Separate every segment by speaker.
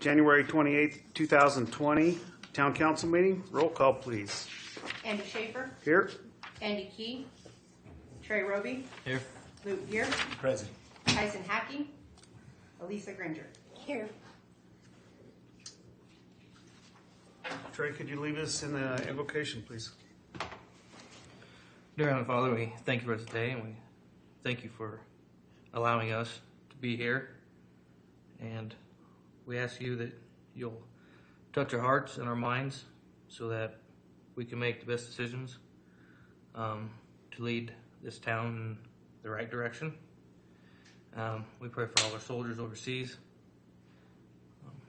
Speaker 1: January 28th, 2020, Town Council meeting. Roll call, please.
Speaker 2: Andy Schaefer,
Speaker 1: Here.
Speaker 2: Andy Key, Trey Roby,
Speaker 3: Here.
Speaker 2: Luke Gear,
Speaker 3: Present.
Speaker 2: Tyson Hackey, Elisa Granger. Here.
Speaker 1: Trey, could you lead us in the invocation, please?
Speaker 3: Dear Heavenly Father, we thank you for today, and we thank you for allowing us to be here. And we ask you that you'll touch our hearts and our minds so that we can make the best decisions to lead this town in the right direction. We pray for all our soldiers overseas.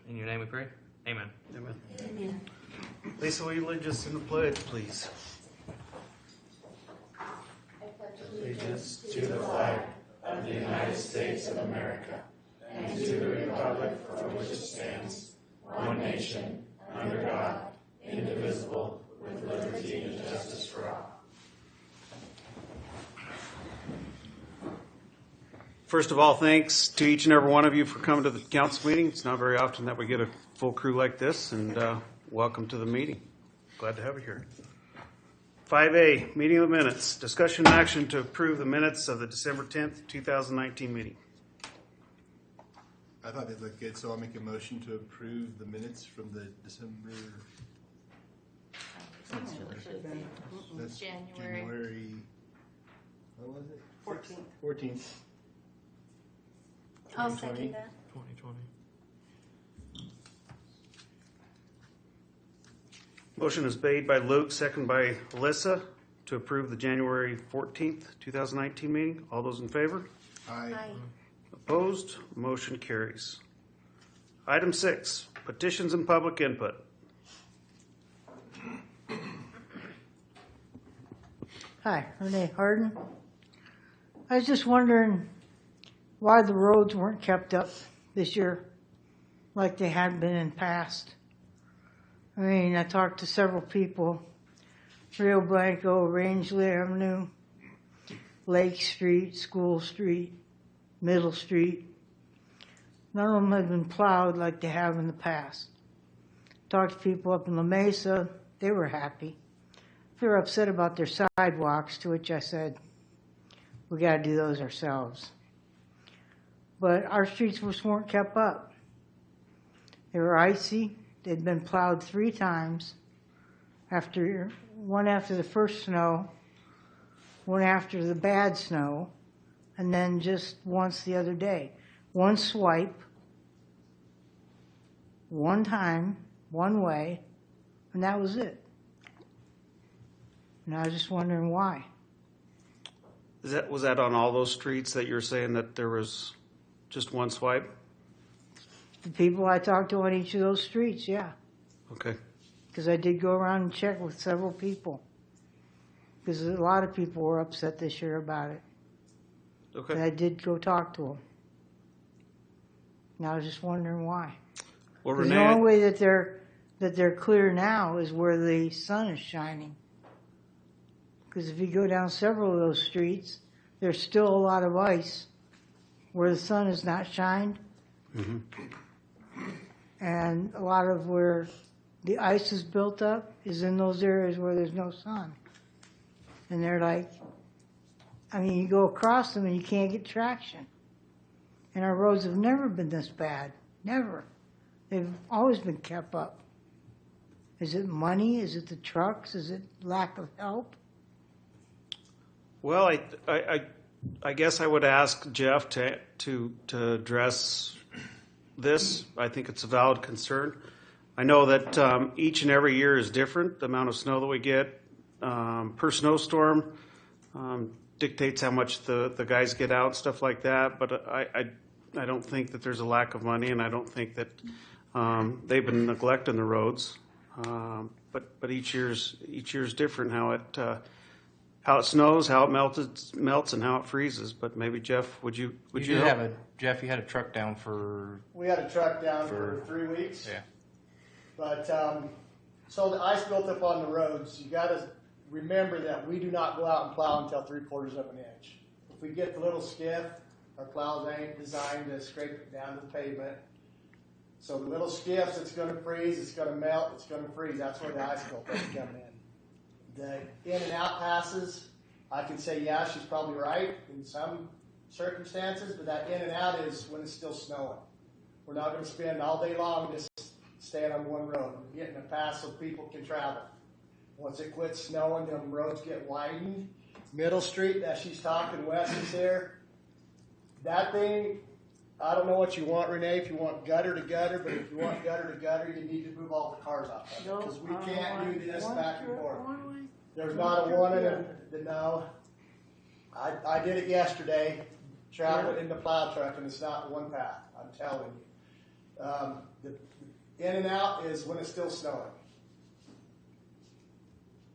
Speaker 3: In your name we pray. Amen.
Speaker 1: Amen. Amen. Lisa, will you lead us in the pledge, please?
Speaker 4: Allegiance to the flag of the United States of America and to the republic for which it stands, one nation, under God, indivisible, with liberty and justice for all.
Speaker 1: First of all, thanks to each and every one of you for coming to the council meeting. It's not very often that we get a full crew like this, and welcome to the meeting. Glad to have you here. 5A, meeting of the minutes. Discussion and action to approve the minutes of the December 10th, 2019 meeting.
Speaker 5: I thought they looked good, so I'll make a motion to approve the minutes from the December. That's January. What was it? 14th.
Speaker 6: I'll second that.
Speaker 3: 2020.
Speaker 1: Motion is made by Luke, second by Alyssa, to approve the January 14th, 2019 meeting. All those in favor?
Speaker 5: Aye.
Speaker 1: Opposed? Motion carries. Item 6, petitions and public input.
Speaker 7: Hi, Renee Harden. I was just wondering why the roads weren't kept up this year like they had been in past. I mean, I talked to several people, Rio Blanco, Rangeley Avenue, Lake Street, School Street, Middle Street. None of them have been plowed like they have in the past. Talked to people up in La Mesa, they were happy. They were upset about their sidewalks, to which I said, we got to do those ourselves. But our streets just weren't kept up. They were icy. They'd been plowed 3 times. One after the first snow, one after the bad snow, and then just once the other day. One swipe, one time, one way, and that was it. And I was just wondering why.
Speaker 1: Was that on all those streets that you're saying that there was just one swipe?
Speaker 7: The people I talked to on each of those streets, yeah.
Speaker 1: Okay.
Speaker 7: Because I did go around and check with several people. Because a lot of people were upset this year about it.
Speaker 1: Okay.
Speaker 7: And I did go talk to them. And I was just wondering why.
Speaker 1: Well,
Speaker 7: Renee, the only way that they're clear now is where the sun is shining. Because if you go down several of those streets, there's still a lot of ice where the sun is not shined.
Speaker 1: Mm-hmm.
Speaker 7: And a lot of where the ice is built up is in those areas where there's no sun. And they're like, I mean, you go across them and you can't get traction. And our roads have never been this bad. Never. They've always been kept up. Is it money? Is it the trucks? Is it lack of help?
Speaker 1: Well, I guess I would ask Jeff to address this. I think it's a valid concern. I know that each and every year is different. The amount of snow that we get per snowstorm dictates how much the guys get out, stuff like that. But I don't think that there's a lack of money, and I don't think that they've been neglecting the roads. But each year's different. How it snows, how it melts, and how it freezes. But maybe Jeff, would you help?
Speaker 3: Jeff, you had a truck down for.
Speaker 8: We had a truck down for 3 weeks.
Speaker 3: Yeah.
Speaker 8: But so the ice built up on the roads. You got to remember that we do not go out and plow until 3/4 of an inch. If we get the little skiff, our plows ain't designed to scrape it down to the pavement. So the little skiffs, it's going to freeze, it's going to melt, it's going to freeze. That's where the ice buildup is coming in. The in and out passes, I can say, yeah, she's probably right in some circumstances, but that in and out is when it's still snowing. We're not going to spend all day long just staying on one road. We're getting a pass so people can travel. Once it quits snowing, them roads get widened. Middle Street that she's talking west is here. That thing, I don't know what you want, Renee, if you want gutter to gutter, but if you want gutter to gutter, you need to move all the cars off of it. Because we can't do this back and forth. There's not a one in it. No. I did it yesterday, traveling in the plow truck, and it's not one path. I'm telling you. The in and out is when it's still snowing.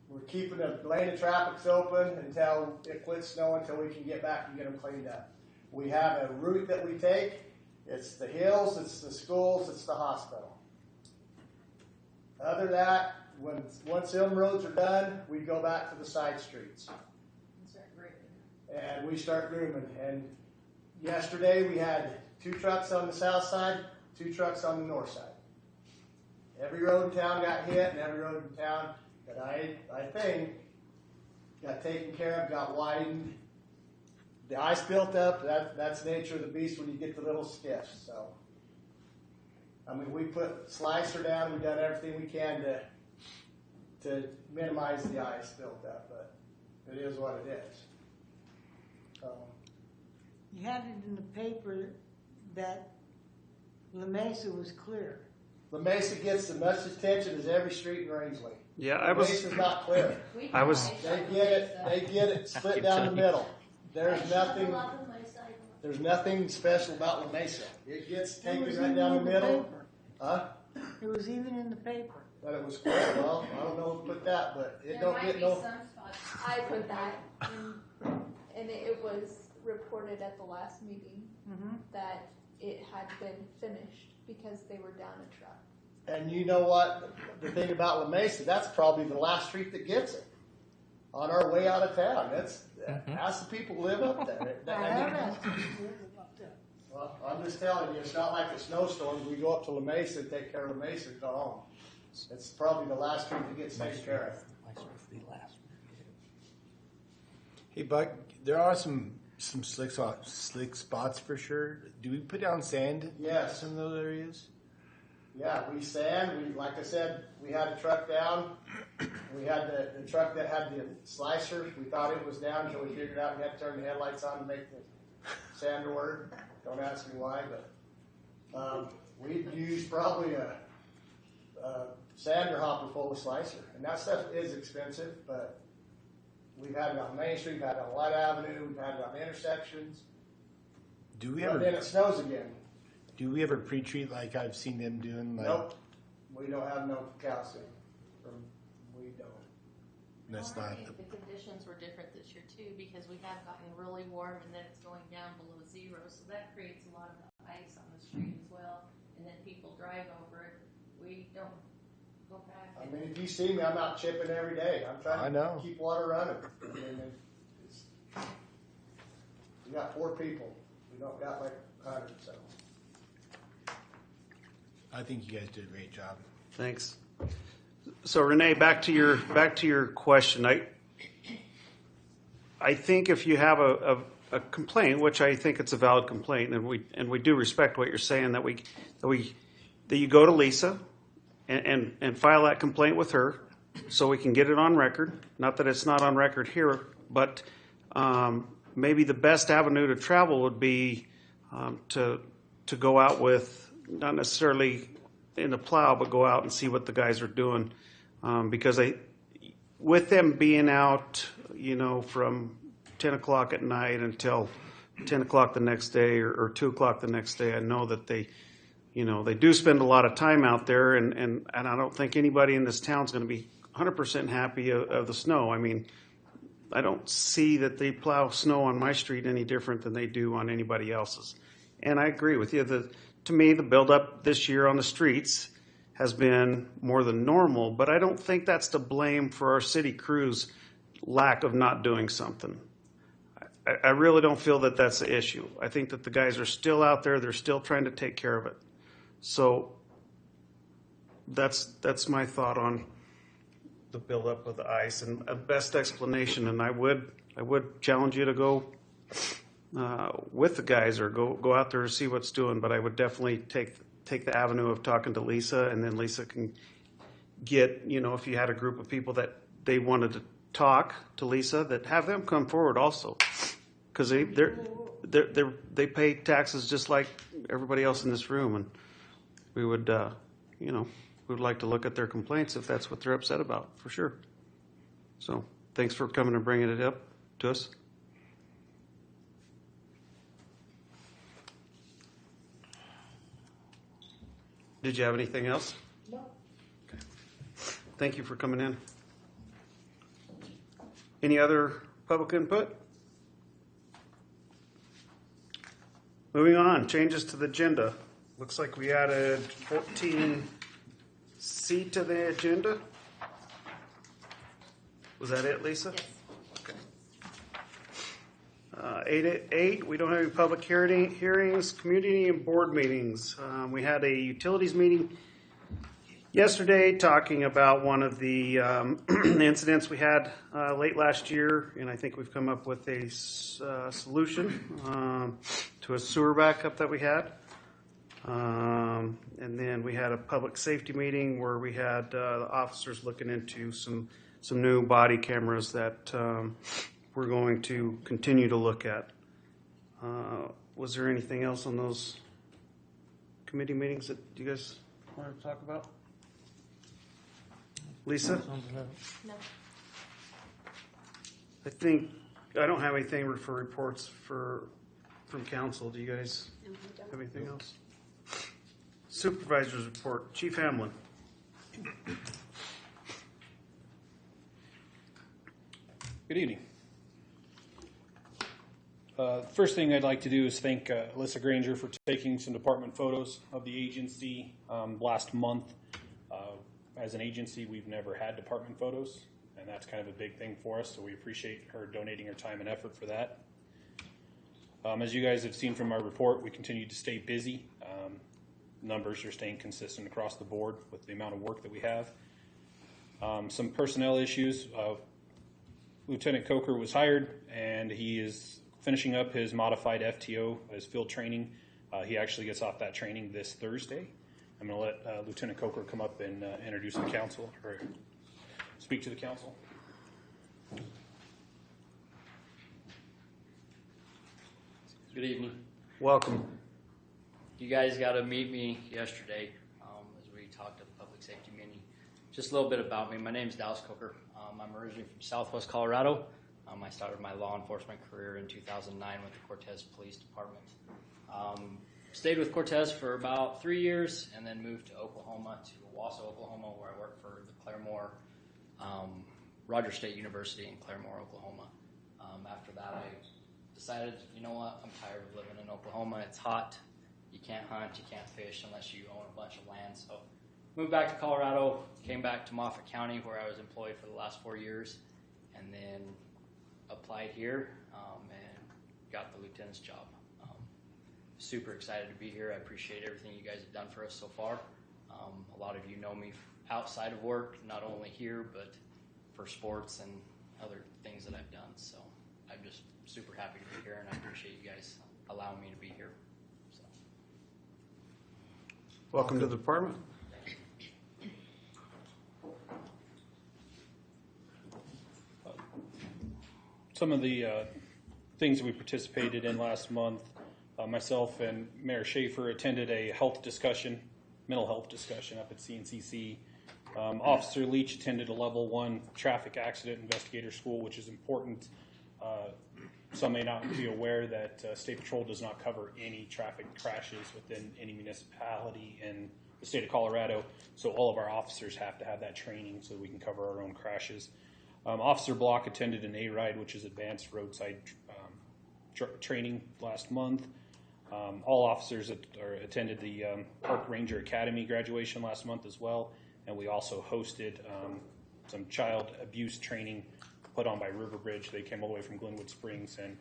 Speaker 8: We're keeping the lane of traffic open until it quits snowing, until we can get back and get them cleaned up. We have a route that we take. It's the hills, it's the schools, it's the hospital. Other than that, once them roads are done, we go back to the side streets. And we start grooming. And yesterday we had 2 trucks on the south side, 2 trucks on the north side. Every road in town got hit, and every road in town that I think got taken care of, got widened. The ice built up. That's the nature of the beast when you get the little skiffs. So, I mean, we put slicer down. We've done everything we can to minimize the ice built up, but it is what it is.
Speaker 7: You had it in the paper that La Mesa was clear.
Speaker 8: La Mesa gets as much attention as every street in Rangeley.
Speaker 1: Yeah,
Speaker 8: La Mesa's not clear.
Speaker 1: I was,
Speaker 8: They get it split down the middle. There's nothing special about La Mesa. It gets
Speaker 7: It
Speaker 8: taken
Speaker 7: was
Speaker 8: right
Speaker 7: even
Speaker 8: down the
Speaker 7: in the
Speaker 8: middle.
Speaker 7: paper.
Speaker 8: Huh?
Speaker 7: It was even in the paper.
Speaker 8: But it was clear. Well, I don't know who put that, but it
Speaker 6: There
Speaker 8: don't
Speaker 6: might
Speaker 8: get
Speaker 6: be
Speaker 8: no.
Speaker 6: some spots. I put that, and it was reported at the last meeting
Speaker 7: Mm-hmm.
Speaker 6: that it had been finished because they were down a truck.
Speaker 8: And you know what? The thing about La Mesa, that's probably the last street that gets it. On our way out of town, ask the people who live up there.
Speaker 7: I have asked them.
Speaker 8: Well, I'm just telling you, it's not like a snowstorm. We go up to La Mesa and take care of La Mesa and go home. It's probably the last street that gets taken care of.
Speaker 5: Hey, Buck, there are some slick spots for sure. Do we put down sand
Speaker 8: Yes.
Speaker 5: in some of those areas?
Speaker 8: Yeah, we sand. Like I said, we had a truck down. We had the truck that had the slicer. We thought it was down until we figured out we had to turn the headlights on to make the sander work. Don't ask me why, but we used probably a sander hopper full of slicer. And that stuff is expensive, but we've had it on Main Street, we've had it on Light Avenue, we've had it on intersections.
Speaker 5: Do we
Speaker 8: But then
Speaker 5: ever
Speaker 8: it snows again.
Speaker 5: pre-treat like I've seen them doing? Like,
Speaker 8: Nope. We don't have no calcium. We don't.
Speaker 5: That's
Speaker 9: Well, I
Speaker 5: not.
Speaker 9: think the conditions were different this year too, because we have gotten really warm and then it's going down below 0, so that creates a lot of ice on the street as well. And then people drive over it. We don't go back.
Speaker 8: I mean, if you see me, I'm out chipping every day. I'm trying
Speaker 5: I
Speaker 8: to
Speaker 5: know.
Speaker 8: keep water running. We got 4 people. We don't got like 100, so.
Speaker 5: I think you guys did a great job.
Speaker 1: thanks. So Renee, back to your question. I think if you have a complaint, which I think it's a valid complaint, and we do respect what you're saying, that you go to Lisa and file that complaint with her, so we can get it on record. Not that it's not on record here, but maybe the best avenue to travel would be to go out with, not necessarily in the plow, but go out and see what the guys are doing, because with them being out, from 10 o'clock at night until 10 o'clock the next day or 2 o'clock the next day, I know that they do spend a lot of time out there, and I don't think anybody in this town is going to be 100% happy of the snow. I mean, I don't see that they plow snow on my street any different than they do on anybody else's. And I agree with you. To me, the buildup this year on the streets has been more than normal, but I don't think that's to blame for our city crew's lack of not doing something. I really don't feel that that's the issue. I think that the guys are still out there. They're still trying to take care of it. So that's my thought on the buildup of the ice and a best explanation. And I would challenge you to go with the guys or go out there to see what's doing. But I would definitely take the avenue of talking to Lisa, and then Lisa can get, if you had a group of people that they wanted to talk to Lisa, that have them come forward also, because they pay taxes just like everybody else in this room, and we would we would like to look at their complaints if that's what they're upset about, for sure. So thanks for coming and bringing it up to us. Did you have anything else?
Speaker 8: No.
Speaker 1: Okay. Thank you for coming in. Any other public input? Moving on, changes to the agenda. Looks like we added 14C to the agenda. Was that it, Lisa?
Speaker 9: Yes.
Speaker 1: Okay. 8, we don't have any public hearings, community and board meetings. We had a utilities meeting yesterday talking about one of the incidents we had late last year, and I think we've come up with a solution to a sewer backup that we had. And then we had a public safety meeting where we had the officers looking into some new body cameras that we're going to continue to look at. Was there anything else on those committee meetings that you guys want to talk about? Lisa?
Speaker 9: No.
Speaker 1: I think I don't have anything for reports from council. Do you guys have anything else? Supervisor's report. Chief Hamlin.
Speaker 10: Good evening. First thing I'd like to do is thank Alyssa Granger for taking some department photos of the agency last month. As an agency, we've never had department photos, and that's kind of a big thing for us, so we appreciate her donating her time and effort for that. As you guys have seen from our report, we continue to stay busy. Numbers are staying consistent across the board with the amount of work that we have. Some personnel issues. Lieutenant Coker was hired, and he is finishing up his modified FTO, his field training. He actually gets off that training this Thursday. I'm going to let Lieutenant Coker come up and introduce the council, or speak to the council.
Speaker 11: Good evening.
Speaker 1: Welcome.
Speaker 11: You guys got to meet me yesterday as we talked at the public safety meeting. Just a little bit about me. My name is Dallas Coker. I'm originally from Southwest Colorado. I started my law enforcement career in 2009 with the Cortez Police Department. Stayed with Cortez for about 3 years and then moved to Oklahoma, to Owasso, Oklahoma, where I worked for the Claremore, Rogers State University in Claremore, Oklahoma. After that, I decided, you know what, I'm tired of living in Oklahoma. It's hot. You can't hunt, you can't fish unless you own a bunch of land. So moved back to Colorado, came back to Moffat County where I was employed for the last 4 years, and then applied here and got the lieutenant's job. Super excited to be here. I appreciate everything you guys have done for us so far. A lot of you know me outside of work, not only here, but for sports and other things that I've done. So I'm just super happy to be here, and I appreciate you guys allowing me to be here. So.
Speaker 1: Welcome to the department.
Speaker 10: Some of the things that we participated in last month, myself and Mayor Schaefer attended a mental health discussion up at CNCC. Officer Leach attended a level 1 traffic accident investigator school, which is important. Some may not be aware that State Patrol does not cover any traffic crashes within any municipality in the state of Colorado, so all of our officers have to have that training so we can cover our own crashes. Officer Block attended an A-RIDE, which is advanced roadside training last month. All officers attended the Park Ranger Academy graduation last month as well, and we also hosted some child abuse training put on by Riverbridge. They came all the way from Glenwood Springs and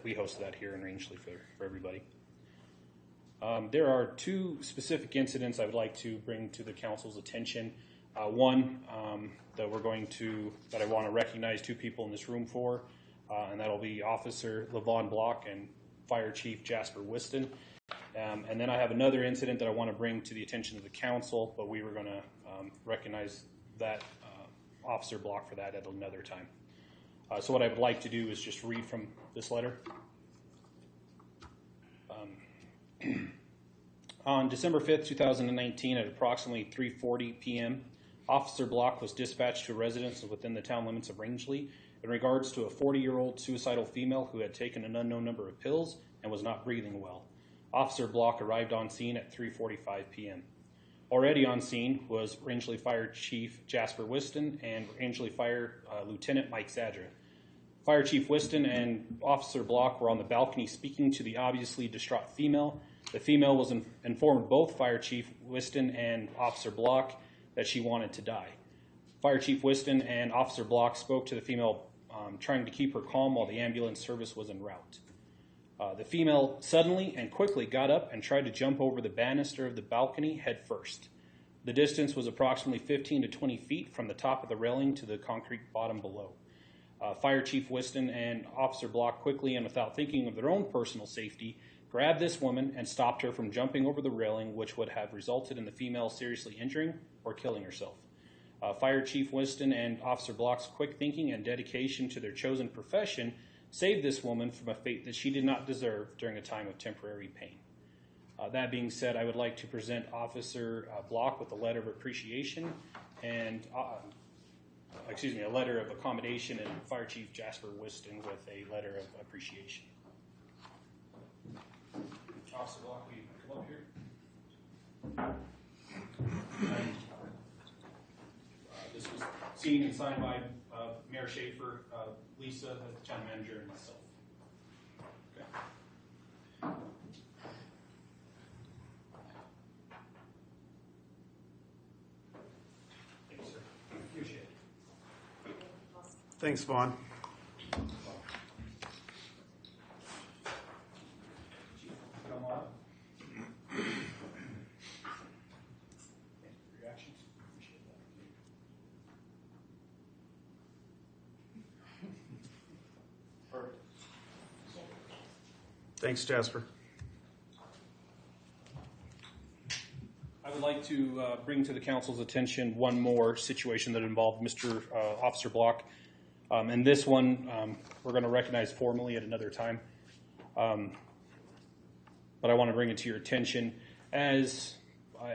Speaker 10: we hosted that here in Rangeley for everybody. There are two specific incidents I would like to bring to the council's attention. One that I want to recognize two people in this room for, and that'll be Officer Levon Block and Fire Chief Jasper Whiston. And then I have another incident that I want to bring to the attention of the council, but we were going to recognize that Officer Block for that at another time. So what I would like to do is just read from this letter. On December 5th, 2019, at approximately 3:40 p.m., Officer Block was dispatched to a residence within the town limits of Rangeley in regards to a 40-year-old suicidal female who had taken an unknown number of pills and was not breathing well. Officer Block arrived on scene at 3:45 p.m. Already on scene was Rangeley Fire Chief Jasper Whiston and Rangeley Fire Lieutenant Mike Zadra. Fire Chief Whiston and Officer Block were on the balcony speaking to the obviously distraught female. The female was informed both Fire Chief Whiston and Officer Block that she wanted to die. Fire Chief Whiston and Officer Block spoke to the female, trying to keep her calm while the ambulance service was en route. The female suddenly and quickly got up and tried to jump over the banister of the balcony head first. The distance was approximately 15 to 20 feet from the top of the railing to the concrete bottom below. Fire Chief Whiston and Officer Block quickly and without thinking of their own personal safety grabbed this woman and stopped her from jumping over the railing, which would have resulted in the female seriously injuring or killing herself. Fire Chief Whiston and Officer Block's quick thinking and dedication to their chosen profession saved this woman from a fate that she did not deserve during a time of temporary pain. That being said, I would like to present Officer Block with a letter of appreciation and a letter of accommodation, and Fire Chief Jasper Whiston with a letter of appreciation. Officer Block, will you come up here? This was seen and signed by Mayor Schaefer, Lisa, the town manager, and myself. Okay. Thank you, sir. Appreciate it.
Speaker 1: Thanks, Vaughn.
Speaker 10: Come on. Reactions? Appreciate that. Perfect.
Speaker 1: Thanks, Jasper.
Speaker 10: I would like to bring to the council's attention one more situation that involved Mr. Officer Block. And this one we're going to recognize formally at another time. But I want to bring it to your attention. As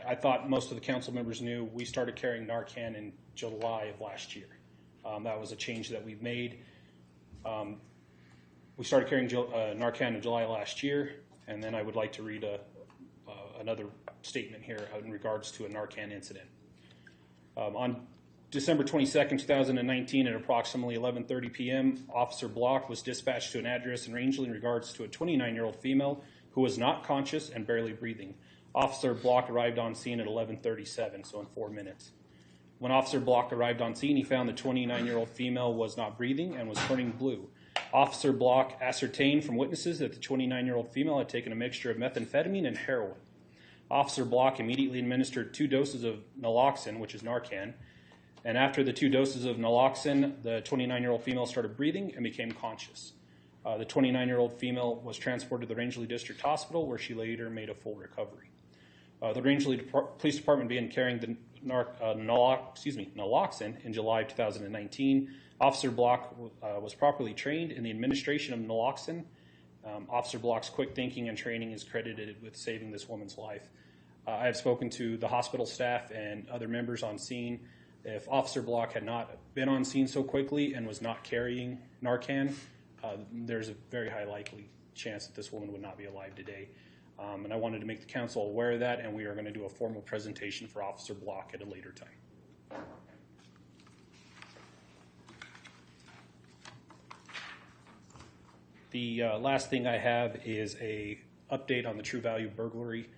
Speaker 10: I thought most of the council members knew, we started carrying Narcan in July of last year. That was a change that we've made. We started carrying Narcan in July last year, and then I would like to read another statement here in regards to a Narcan incident. On December 22nd, 2019, at approximately 11:30 p.m., Officer Block was dispatched to an address in Rangeley in regards to a 29-year-old female who was not conscious and barely breathing. Officer Block arrived on scene at 11:37, so in 4 minutes. When Officer Block arrived on scene, he found the 29-year-old female was not breathing and was turning blue. Officer Block ascertained from witnesses that the 29-year-old female had taken a mixture of methamphetamine and heroin. Officer Block immediately administered 2 doses of naloxone, which is Narcan, and after the 2 doses of naloxone, the 29-year-old female started breathing and became conscious. The 29-year-old female was transported to the Rangeley District Hospital, where she later made a full recovery. The Rangeley Police Department began carrying the naloxone in July of 2019. Officer Block was properly trained in the administration of naloxone. Officer Block's quick thinking and training is credited with saving this woman's life. I have spoken to the hospital staff and other members on scene. If Officer Block had not been on scene so quickly and was not carrying Narcan, there's a very high likely chance that this woman would not be alive today. And I wanted to make the council aware of that, and we are going to do a formal presentation for Officer Block at a later time. The last thing I have is a update on the True Value burglary.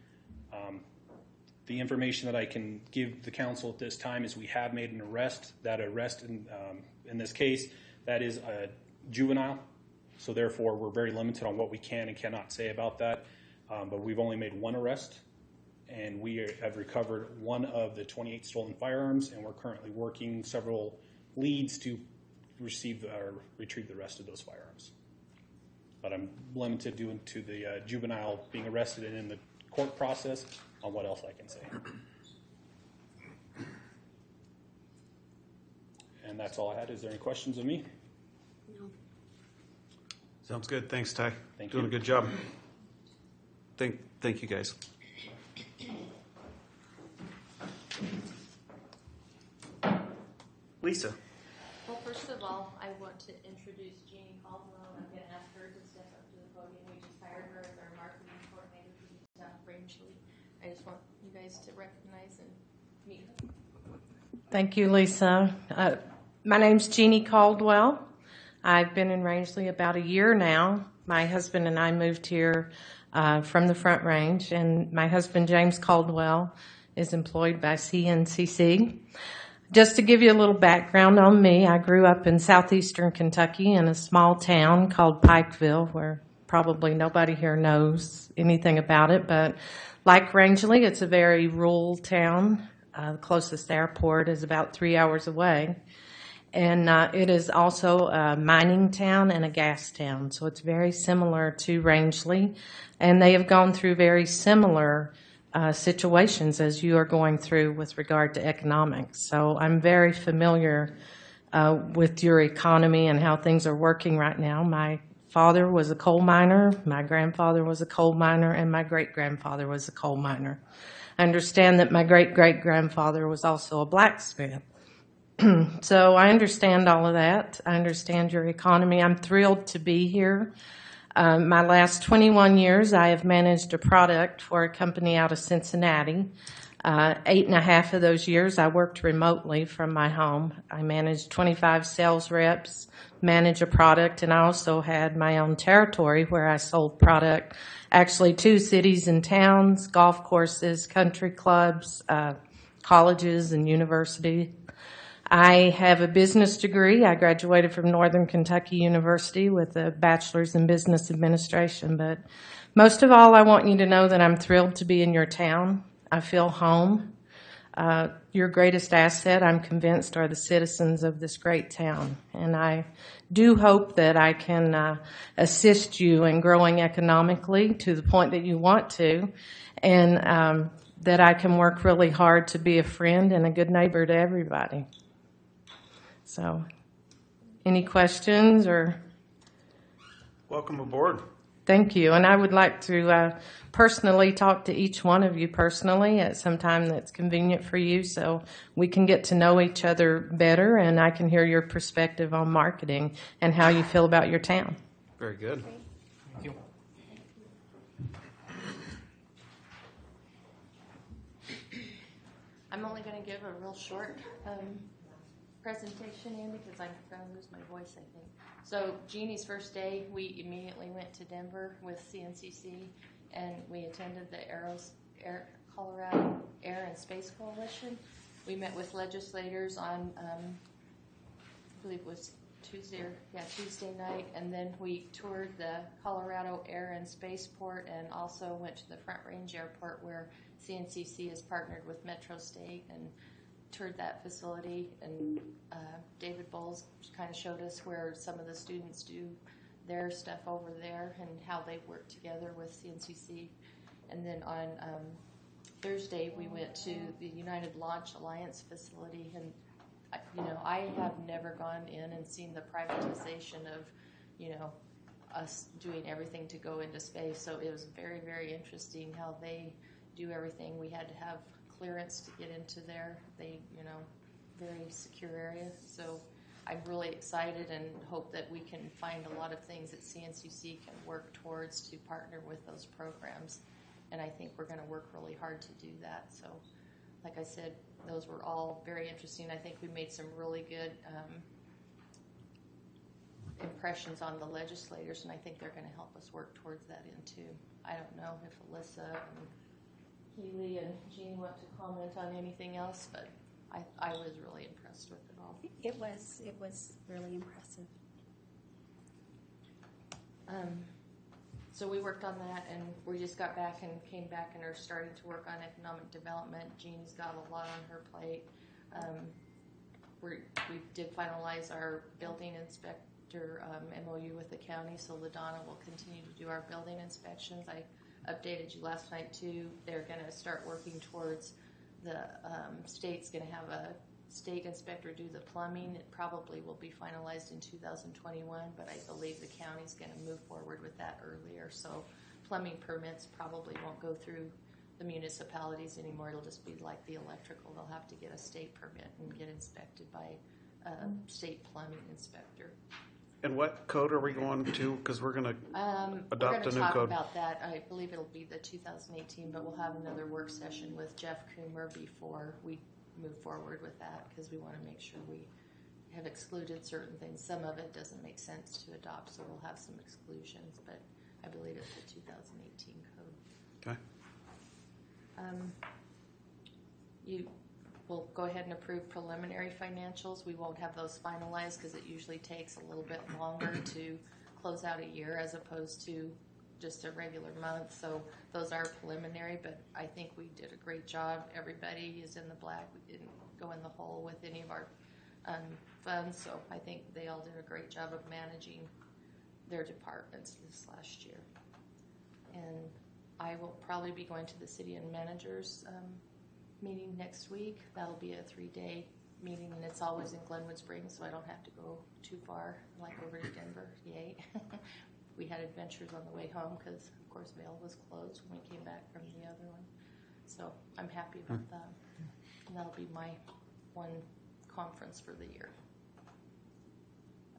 Speaker 10: The information that I can give the council at this time is we have made an arrest. That arrest in this case, that is a juvenile, so therefore we're very limited on what we can and cannot say about that. but we've only made one arrest, and we have recovered one of the 28 stolen firearms, and we're currently working several leads to retrieve the rest of those firearms. But I'm limited due to the juvenile being arrested and in the court process on what else I can say. And that's all I had. Is there any questions of me?
Speaker 1: Sounds good. Thanks, Ty.
Speaker 10: Thank
Speaker 1: Doing
Speaker 10: you.
Speaker 1: a good job. Thank you, guys. Lisa.
Speaker 9: Well, first of all, I want to introduce Jeannie Caldwell. I'm going to ask her to step up to the podium. We just hired her as our marketing coordinator for South Rangeley. I just want you guys to recognize and meet her.
Speaker 12: Thank you, Lisa. My name's Jeannie Caldwell. I've been in Rangeley about a year now. My husband and I moved here from the Front Range, and my husband, James Caldwell, is employed by CNCC. Just to give you a little background on me, I grew up in southeastern Kentucky in a small town called Pikeville, where probably nobody here knows anything about it, but like Rangeley, it's a very rural town. The closest airport is about 3 hours away. And it is also a mining town and a gas town, so it's very similar to Rangeley. And they have gone through very similar situations as you are going through with regard to economics. So I'm very familiar with your economy and how things are working right now. My father was a coal miner, my grandfather was a coal miner, and my great-grandfather was a coal miner. I understand that my great-great-grandfather was also a blacksmith. So I understand all of that. I understand your economy. I'm thrilled to be here. My last 21 years, I have managed a product for a company out of Cincinnati. 8.5 of those years, I worked remotely from my home. I managed 25 sales reps, managed a product, and I also had my own territory where I sold product actually to cities and towns, golf courses, country clubs, colleges, and universities. I have a business degree. I graduated from Northern Kentucky University with a bachelor's in business administration. But most of all, I want you to know that I'm thrilled to be in your town. I feel home. Your greatest asset, I'm convinced, are the citizens of this great town. And I do hope that I can assist you in growing economically to the point that you want to, and that I can work really hard to be a friend and a good neighbor to everybody. So, any questions or?
Speaker 1: Welcome aboard.
Speaker 12: Thank you. And I would like to personally talk to each one of you personally at some time that's convenient for you, so we can get to know each other better and I can hear your perspective on marketing and how you feel about your town.
Speaker 1: Very good.
Speaker 3: Thank you.
Speaker 9: I'm only going to give a real short presentation, Andy, because I'm going to lose my voice, I think. So Jeannie's first day, we immediately went to Denver with CNCC, and we attended the Colorado Air and Space Coalition. We met with legislators on, I believe it was Tuesday night, and then we toured the Colorado Air and Spaceport and also went to the Front Range Airport where CNCC is partnered with Metro State and toured that facility, and David Bowles kind of showed us where some of the students do their stuff over there and how they work together with CNCC. And then on Thursday we went to the United Launch Alliance facility, and I have never gone in and seen the privatization of us doing everything to go into space. So it was very, very interesting how they do everything. We had to have clearance to get into there. They, very secure area. So I'm really excited and hope that we can find a lot of things that CNCC can work towards to partner with those programs. And I think we're going to work really hard to do that. So, like I said, those were all very interesting. I think we made some really good impressions on the legislators, and I think they're going to help us work towards that end too. I don't know if Alyssa and Keely and Jean want to comment on anything else, but I was really impressed with it all.
Speaker 13: It was really impressive.
Speaker 9: So we worked on that, and we just got back and came back and are starting to work on economic development. Jeannie's got a lot on her plate. We did finalize our building inspector MOU with the county, so LaDonna will continue to do our building inspections. I updated you last night too. They're going to start working towards the state's going to have a state inspector do the plumbing. It probably will be finalized in 2021, but I believe the county's going to move forward with that earlier. So plumbing permits probably won't go through the municipalities anymore. It'll just be like the electrical. They'll have to get a state permit and get inspected by a state plumbing inspector.
Speaker 1: And what code are we going to? Because we're going to adopt a new
Speaker 9: talk
Speaker 1: code.
Speaker 9: about that. I believe it'll be the 2018, but we'll have another work session with Jeff Coomer before we move forward with that, because we want to make sure we have excluded certain things. Some of it doesn't make sense to adopt, so we'll have some exclusions, but I believe it's the 2018 code.
Speaker 1: Okay.
Speaker 9: You will go ahead and approve preliminary financials. We won't have those finalized because it usually takes a little bit longer to close out a year as opposed to just a regular month. So those are preliminary, but I think we did a great job. Everybody is in the black. We didn't go in the hole with any of our funds, so I think they all did a great job of managing their departments this last year. And I will probably be going to the city and managers meeting next week. That'll be a 3-day meeting, and it's always in Glenwood Springs, so I don't have to go too far, like over to Denver. Yay. We had adventures on the way home because, of course, Vail was closed when we came back from the other one. So I'm happy about that. And that'll be my one conference for the year.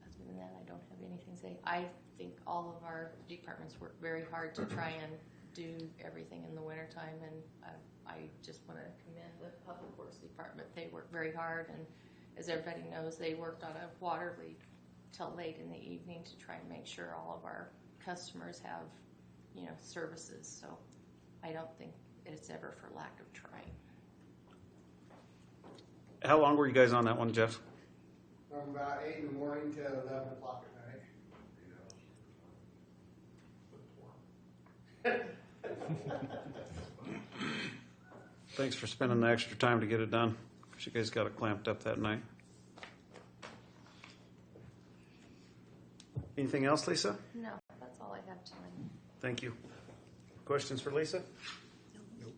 Speaker 9: Other than that, I don't have anything to say. I think all of our departments work very hard to try and do everything in the wintertime, and I just want to commend the Public Works Department. They work very hard, and as everybody knows, they worked on a water leak till late in the evening to try and make sure all of our customers have, services. So I don't think it's ever for lack of trying.
Speaker 1: How long were you guys on that one, Jeff?
Speaker 8: From about 8 in the morning to 11 o'clock at night.
Speaker 1: Thanks for spending the extra time to get it done. You guys got it clamped up that night. Anything else, Lisa?
Speaker 9: No, that's all I have tonight.
Speaker 1: Thank you. Questions for Lisa? Nope.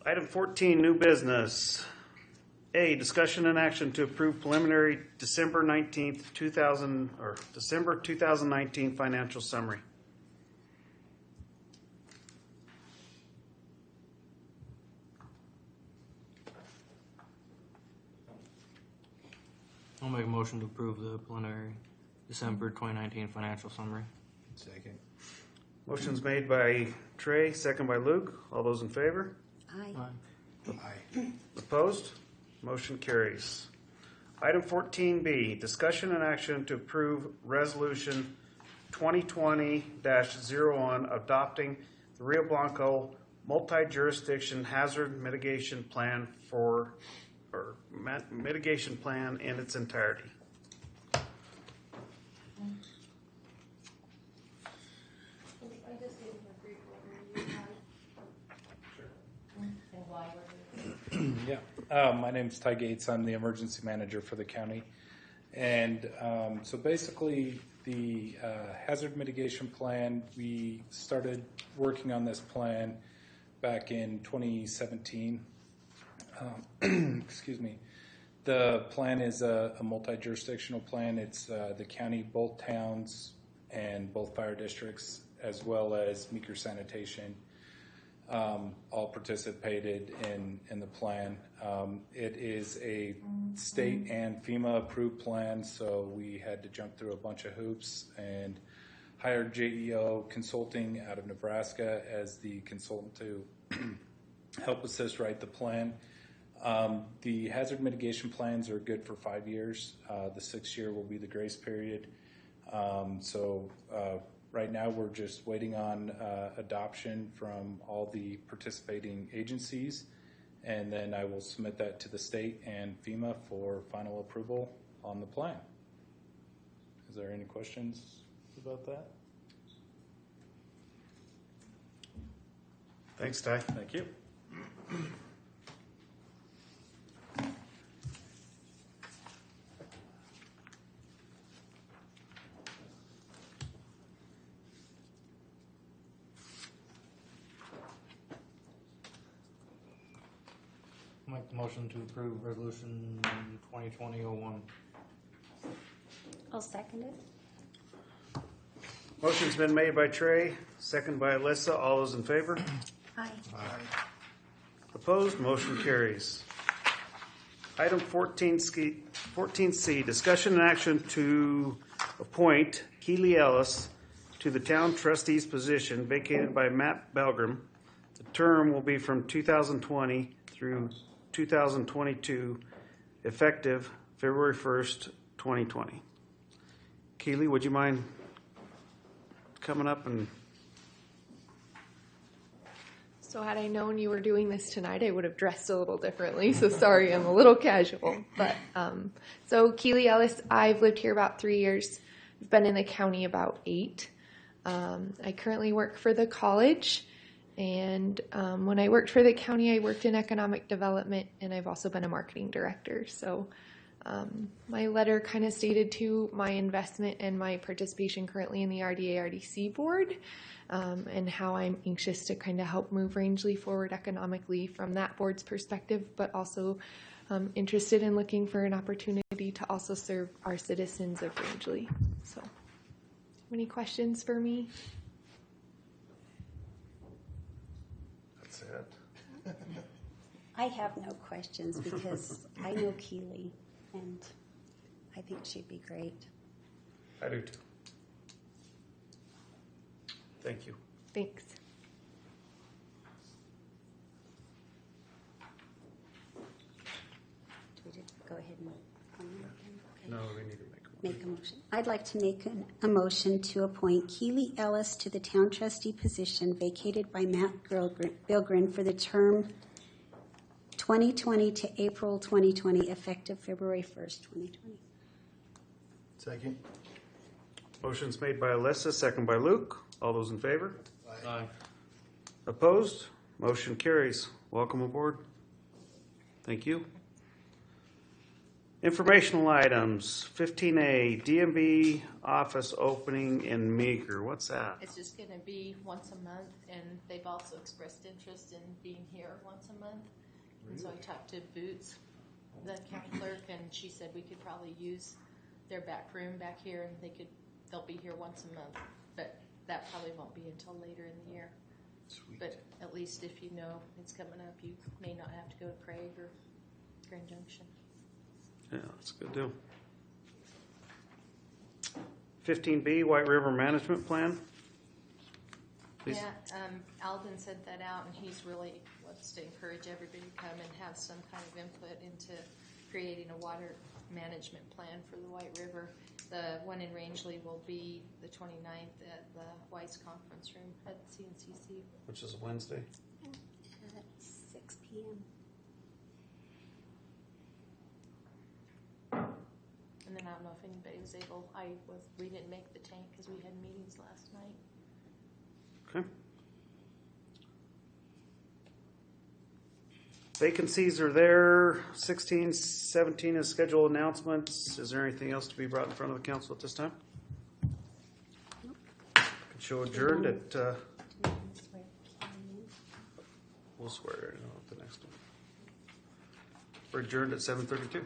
Speaker 1: Item 14, new business. A, discussion and action to approve preliminary December 2019 financial summary.
Speaker 3: I'll make a motion to approve the preliminary December 2019 financial summary.
Speaker 5: Second.
Speaker 1: Motion's made by Trey, second by Luke. All those in favor?
Speaker 12: Aye.
Speaker 5: Aye.
Speaker 1: Opposed? Motion carries. Item 14B, discussion and action to approve resolution 2020-01 adopting the Rio Blanco multi-jurisdiction hazard mitigation plan mitigation plan in its entirety.
Speaker 9: I just gave him a brief overview. And why we're here.
Speaker 13: Yeah, my name's Ty Gates. I'm the emergency manager for the county. And so basically the hazard mitigation plan, we started working on this plan back in 2017. Excuse me. The plan is a multi-jurisdictional plan. It's the county, both towns, and both fire districts, as well as Meeker Sanitation, all participated in the plan. It is a state and FEMA approved plan, so we had to jump through a bunch of hoops and hired JEO Consulting out of Nebraska as the consultant to help assist write the plan. The hazard mitigation plans are good for 5 years. The 6th year will be the grace period. Right now we're just waiting on adoption from all the participating agencies, and then I will submit that to the state and FEMA for final approval on the plan. Is there any questions about that?
Speaker 1: Thanks, Ty.
Speaker 10: Thank you.
Speaker 3: Make the motion to approve resolution 2020-01.
Speaker 14: I'll second it.
Speaker 1: Motion's been made by Trey, second by Alyssa. All those in favor?
Speaker 14: Aye.
Speaker 1: Opposed? Motion carries. Item 14C, discussion and action to appoint Keely Ellis to the town trustee's position vacated by Matt Belgrim. The term will be from 2020 through 2022, effective February 1st, 2020. Keely, would you mind coming up and...
Speaker 15: So had I known you were doing this tonight, I would have dressed a little differently. So sorry, I'm a little casual. But so Keely Ellis, I've lived here about 3 years. I've been in the county about 8. I currently work for the college. And when I worked for the county, I worked in economic development, and I've also been a marketing director. So my letter kind of stated to my investment and my participation currently in the RDA-RDC board, and how I'm anxious to kind of help move Rangeley forward economically from that board's perspective, but also interested in looking for an opportunity to also serve our citizens of Rangeley. So, any questions for me?
Speaker 1: That's it.
Speaker 14: I have no questions because I know Keely and I think she'd be great.
Speaker 1: I do too. Thank you.
Speaker 15: Thanks.
Speaker 14: Do we just go ahead and appoint him? Okay.
Speaker 1: No, we need to make
Speaker 14: a motion. I'd like to make a motion to appoint Keely Ellis to the town trustee position vacated by Matt Bilgren for the term 2020 to April 2020, effective February 1st, 2020.
Speaker 5: Second.
Speaker 1: Motion's made by Alyssa, second by Luke. All those in favor?
Speaker 3: Aye.
Speaker 1: Opposed? Motion carries. Welcome aboard. Thank you. Informational items. 15A, DMV office opening in Meeker. What's that?
Speaker 9: It's just going to be once a month, and they've also expressed interest in being here once a month. And so I talked to Boots, the county clerk, and she said we could probably use their back room back here, and they'll be here once a month. But that probably won't be until later in the year.
Speaker 1: Sweet.
Speaker 9: But at least if you know it's coming up, you may not have to go to Craig or Grand Junction.
Speaker 1: Yeah, that's a good deal. 15B, White River Management Plan. Please.
Speaker 9: Yeah, Alden sent that out, and he's really wants to encourage everybody to come and have some kind of input into creating a water management plan for the White River. The one in Rangeley will be the 29th at the Weiss Conference Room at CNCC.
Speaker 1: Which is Wednesday.
Speaker 14: At 6 p.m.
Speaker 9: And then I don't know if anybody was able. We didn't make the tank because we had meetings last night.
Speaker 1: Okay. Vacancies are there. 16, 17 is scheduled announcements. Is there anything else to be brought in front of the council at this time? Could show adjourned at. We'll swear in at the next one. We're adjourned at 7:32.